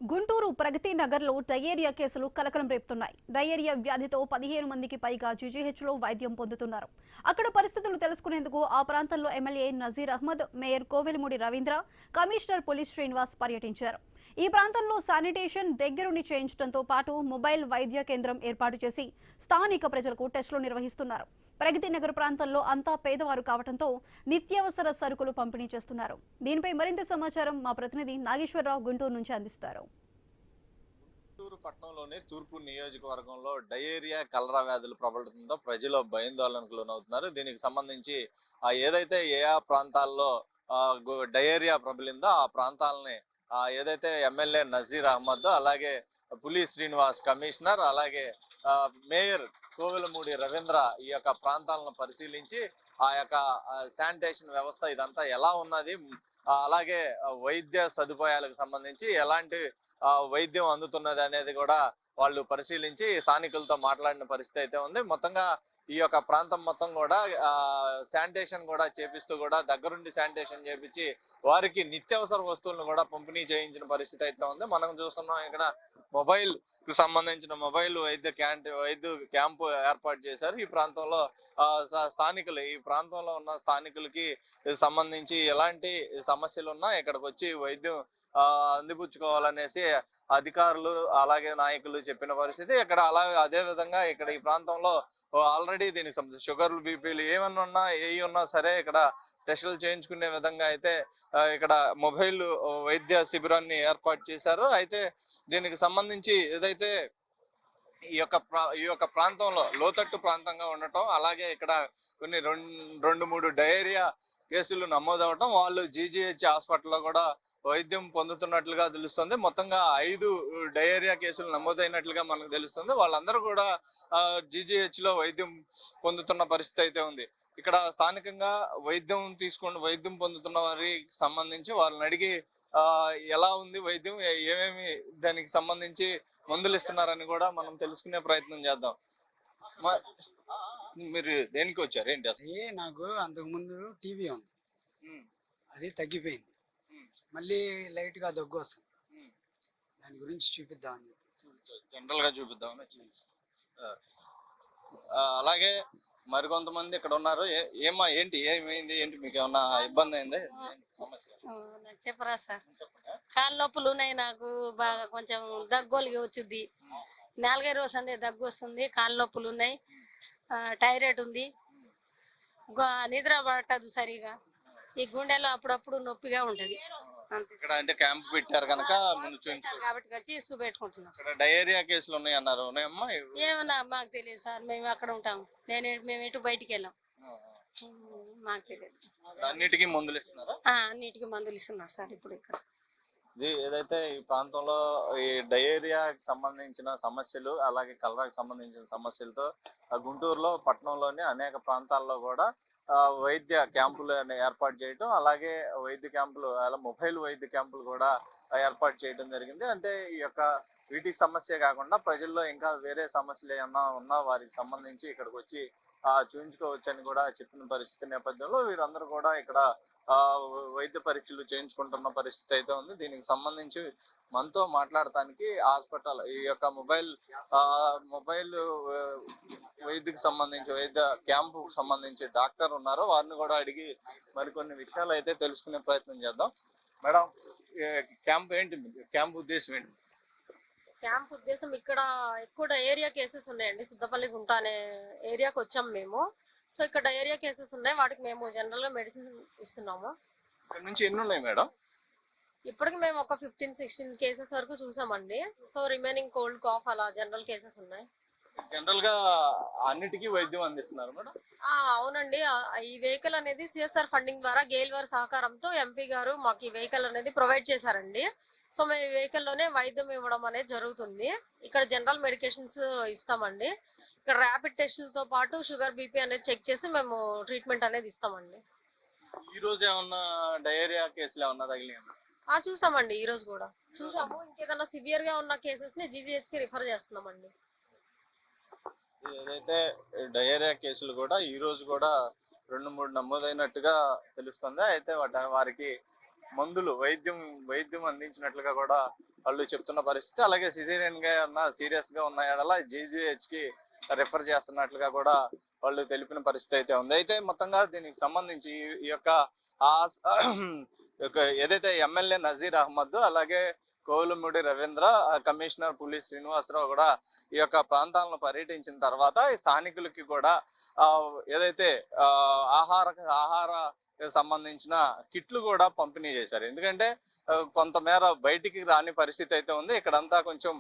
గుంటూరు ప్రగతి నగర్లో డయేరియా కేసులు కలకలం రేపుతున్నాయి. డయేరియా వ్యాధితో 15 మందికి పైగా జీజీహెచ్లో వైద్యం పొందుతున్నారు. అక్కడ పరిస్థితులు తెలుసుకునేందుకు ఆ ప్రాంతంలో MLA Nazeer Ahmed, mayor Kovelamudi Ravindra, commissioner police Srinivas పర్యటించారు. ఈ ప్రాంతంలో శానిటేషన్ దగ్గరుండి చేయించడంతో పాటు మొబైల్ వైద్య కేంద్రం ఏర్పాటు చేసి స్థానిక ప్రజలకు టెస్టులు నిర్వహిస్తున్నారు. ప్రగతి నగర్ ప్రాంతంలో అంతా పేదవారు కావడంతో నిత్యావసర సరుకులు పంపిణీ చేస్తున్నారు. దీనిపై మరింత సమాచారం మా ప్రతినిధి నాగేశ్వరరావు గుంటూరు నుంచి అందిస్తారు. గుంటూరు పట్టణంలోని తూర్పు నియోజకవర్గంలో డయేరియా కలరా వ్యాధులు ప్రబలుతుందో ప్రజలు భయాందోళనకు లోనవుతున్నారు. దీనికి సంబంధించి ఏదైతే ఏ ప్రాంతాల్లో డయేరియా ప్రబలిందో ఆ ప్రాంతాలని ఏదైతే ఎమ్మెల్యే నజీర్ అహ్మద్, అలాగే పులి శ్రీనివాస్ కమిషనర్, అలాగే మేయర్ కోవెలమూడి రవీంద్ర ఈ యొక్క ప్రాంతాలను పరిశీలించి ఆ యొక్క శానిటేషన్ వ్యవస్థ ఇదంతా ఎలా ఉన్నది, అలాగే వైద్య సదుపాయాలకు సంబంధించి ఎలాంటి వైద్యం అందుతున్నది అనేది కూడా వాళ్ళు పరిశీలించి స్థానికులతో మాట్లాడిన పరిస్థితి అయితే ఉంది. మొత్తంగా ఈ యొక్క ప్రాంతం మొత్తం కూడా శానిటేషన్ కూడా చేపిస్తూ కూడా దగ్గరుండి శానిటేషన్ చేపించి వారికి నిత్యావసర వస్తువులను కూడా పంపిణీ చేయించిన పరిస్థితి అయితే ఉంది. మనం చూస్తున్నాం ఇక్కడ మొబైల్ కి సంబంధించిన వైద్య క్యాంపు ఏర్పాటు చేశారు. ఈ ప్రాంతంలో స్థానికులు, ఈ ప్రాంతంలో ఉన్న స్థానికులకి సంబంధించి ఎలాంటి సమస్యలు ఉన్నా ఇక్కడికి వచ్చి వైద్యం అందిపుచ్చుకోవాలనేసి అధికారులు అలాగే నాయకులు చెప్పిన పరిస్థితి ఇక్కడ. అలాగే అదే విధంగా ఇక్కడ ఈ ప్రాంతంలో ఆల్రెడీ దీనికి సంబంధించి షుగర్లు, బీపీలు ఏమన్నా సరే ఇక్కడ టెస్టులు చేయించుకునే విధంగా అయితే ఇక్కడ మొబైల్ వైద్య శిబిరాన్ని ఏర్పాటు చేశారు. అయితే దీనికి సంబంధించి ఏదైతే ఈ యొక్క ప్రాంతంలో లోతట్టు ప్రాంతంగా ఉండటం, అలాగే ఇక్కడ కొన్ని రెండు మూడు డయేరియా కేసులు నమోదవటం, వాళ్ళు జీజీహెచ్ హాస్పిటల్లో కూడా వైద్యం పొందుతున్నట్లుగా తెలుస్తుంది. మొత్తంగా 5 డయేరియా కేసులు నమోదైనట్లుగా మనకు తెలుస్తుంది. వాళ్ళందరూ కూడా జీజీహెచ్ లో వైద్యం పొందుతున్న పరిస్థితి అయితే ఉంది. ఇక్కడ స్థానికంగా వైద్యం పొందుతున్న వారికి సంబంధించి వాళ్ళని అడిగి ఎలా ఉంది వైద్యం, ఏమేమి దానికి సంబంధించి మందులు ఇస్తున్నారని కూడా మనం తెలుసుకునే ప్రయత్నం చేద్దాం. మీరు దేనికి వచ్చారు, ఏంటి అసలు? నాకు అంతకు ముందు టీవీ ఉంది, అది తగ్గిపోయింది, మళ్ళీ లైట్ గా దగ్గు వస్తుంది. దాని గురించి చూపిద్దామని జనరల్ గా చూపిద్దామని. అలాగే మరికొంతమంది ఇక్కడ ఉన్నారు. ఏమైంది, మీకు ఏమన్నా ఇబ్బంది అయింది? చెప్పరా సార్, కాళ్ళ నొప్పులు ఉన్నాయి నాకు బాగా, కొంచెం దగ్గోలిగి వచ్చింది. 4 రోజు దగ్గు వస్తుంది, కాళ్ళ నొప్పులు ఉన్నాయి, థైరాయిడ్ ఉంది, నిద్ర పట్టదు సరిగా, ఈ గుండెలో అప్పుడప్పుడు నొప్పిగా ఉంటది. ఇక్కడ అంటే క్యాంప్ పెట్టారు కనుక ముందు కాబట్టి వచ్చి చూపెట్టుకుంటున్నాం. డయేరియా కేసులు ఉన్నాయి అన్నారు, ఉన్నాయమ్మా? ఏమన్నా మాకు తెలియదు సార్, మేము అక్కడ ఉంటాం, మేము ఎటు బయటికి వెళ్ళాం, మాకు తెలియదు. అన్నిటికీ మందులు ఇస్తున్నారా? అన్నిటికీ మందులు ఇస్తున్నారు సార్ ఇప్పుడు ఇక్కడ. ఏదైతే ఈ ప్రాంతంలో ఈ డయేరియాకి సంబంధించిన సమస్యలు, అలాగే కలరాకి సంబంధించిన సమస్యలతో గుంటూరులో పట్టణంలోని అనేక ప్రాంతాల్లో కూడా వైద్య క్యాంపులు ఏర్పాటు చేయడం, అలాగే వైద్య క్యాంపులు, అలా మొబైల్ వైద్య క్యాంపులు కూడా ఏర్పాటు చేయడం జరిగింది. అంటే ఈ యొక్క వీటికి సమస్య కాకుండా ప్రజల్లో ఇంకా వేరే సమస్యలు ఏమన్నా ఉన్నా వారికి సంబంధించి ఇక్కడికి వచ్చి చూయించుకోవచ్చని కూడా చెప్పిన పరిస్థితి నేపథ్యంలో వీరందరూ కూడా ఇక్కడ వైద్య పరీక్షలు చేయించుకుంటున్న పరిస్థితి అయితే ఉంది. దీనికి సంబంధించి మనతో మాట్లాడటానికి హాస్పిటల్ ఈ యొక్క మొబైల్ వైద్యకి సంబంధించి వైద్య క్యాంపు సంబంధించి డాక్టర్ ఉన్నారు. వారిని కూడా అడిగి మరికొన్ని విషయాలు అయితే తెలుసుకునే ప్రయత్నం చేద్దాం. మేడం, క్యాంప్ ఏంటి, క్యాంప్ ఉద్దేశం ఏంటి? క్యాంప్ ఉద్దేశం ఇక్కడ ఎక్కువ డయేరియా కేసెస్ ఉన్నాయండి. సుద్దపల్లి గుంట అనే ఏరియాకి వచ్చాం మేము. సో ఇక్కడ డయేరియా కేసెస్ ఉన్నాయి, వాటికి మేము జనరల్ గా మెడిసిన్ ఇస్తున్నాము. ఇక్కడ నుంచి ఎన్ని ఉన్నాయి మేడం? ఇప్పటికి మేము ఒక 15-16 కేసెస్ వరకు చూసామండి. సో రిమైనింగ్ కోల్డ్, కాఫ్ అలా జనరల్ కేసెస్ ఉన్నాయి. జనరల్ గా అన్నిటికీ వైద్యం అందిస్తున్నారు మేడం? అవునండి. ఈ వెహికల్ అనేది సిఎస్ఆర్ ఫండింగ్ ద్వారా గేల్ వారి సహకారంతో ఎంపీ గారు మాకు ఈ వెహికల్ అనేది ప్రొవైడ్ చేశారండి. సో మేము ఈ వెహికల్లోనే వైద్యం ఇవ్వడం అనేది జరుగుతుంది. ఇక్కడ జనరల్ మెడికేషన్స్ ఇస్తామండి. ఇక్కడ ర్యాపిడ్ టెస్టులతో పాటు షుగర్, బీపీ అనేది చెక్ చేసి మేము ట్రీట్మెంట్ అనేది ఇస్తామండి. ఈ రోజు ఏమన్నా డయేరియా కేసులు ఏమన్నా తగిలినాయా? చూసామండి, ఈ రోజు కూడా చూసాము. ఇంకేదన్నా సివియర్ గా ఉన్న కేసెస్ ని జీజీహెచ్ కి రిఫర్ చేస్తున్నామండి. ఏదైతే డయేరియా కేసులు కూడా ఈ రోజు కూడా 2-3 నమోదైనట్టుగా తెలుస్తుంది. అయితే వారికి మందులు వైద్యం అందించినట్లుగా కూడా వాళ్ళు చెప్తున్న పరిస్థితి. అలాగే సిజేరియన్ గా సీరియస్ గా ఉన్న ఎడల జీజీహెచ్ కి రెఫర్ చేస్తున్నట్లుగా కూడా వాళ్ళు తెలిపిన పరిస్థితి అయితే ఉంది. అయితే మొత్తంగా దీనికి సంబంధించి ఈ యొక్క ఏదైతే ఎమ్మెల్యే నజీర్ అహ్మద్, అలాగే కోవులమూడి రవీంద్ర, కమిషనర్ పులిస్ శ్రీనివాసరావు కూడా ఈ యొక్క ప్రాంతాలను పర్యటించిన తర్వాత ఈ స్థానికులకి కూడా ఏదైతే ఆహార సంబంధించిన కిట్లు కూడా పంపిణీ చేశారు. ఎందుకంటే కొంతమేర బయటికి రాని పరిస్థితి అయితే ఉంది. ఇక్కడంతా కొంచెం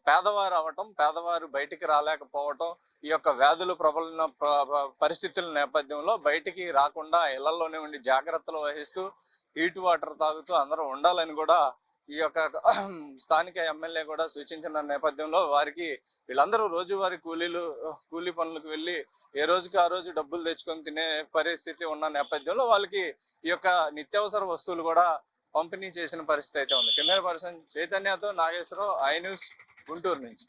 పేదవారు అవటం, పేదవారు బయటికి రాలేకపోవటం, ఈ యొక్క వ్యాధులు ప్రబలిన పరిస్థితుల నేపథ్యంలో బయటికి రాకుండా ఇళ్లలోనే ఉండి జాగ్రత్తలు వహిస్తూ హీట్ వాటర్ తాగుతూ అందరూ ఉండాలని కూడా ఈ యొక్క స్థానిక ఎమ్మెల్యే కూడా సూచించిన నేపథ్యంలో వారికి వీళ్ళందరూ రోజువారీ కూలీ పనులకు వెళ్ళి ఏ రోజుకి ఆ రోజు డబ్బులు తెచ్చుకొని తినే పరిస్థితి ఉన్న నేపథ్యంలో వాళ్ళకి ఈ యొక్క నిత్యావసర వస్తువులు కూడా పంపిణీ చేసిన పరిస్థితి అయితే ఉంది. కెమెరా పర్సన్ చైతన్యతో నాగేశ్వరరావు, ఐ న్యూస్, గుంటూరు నుంచి.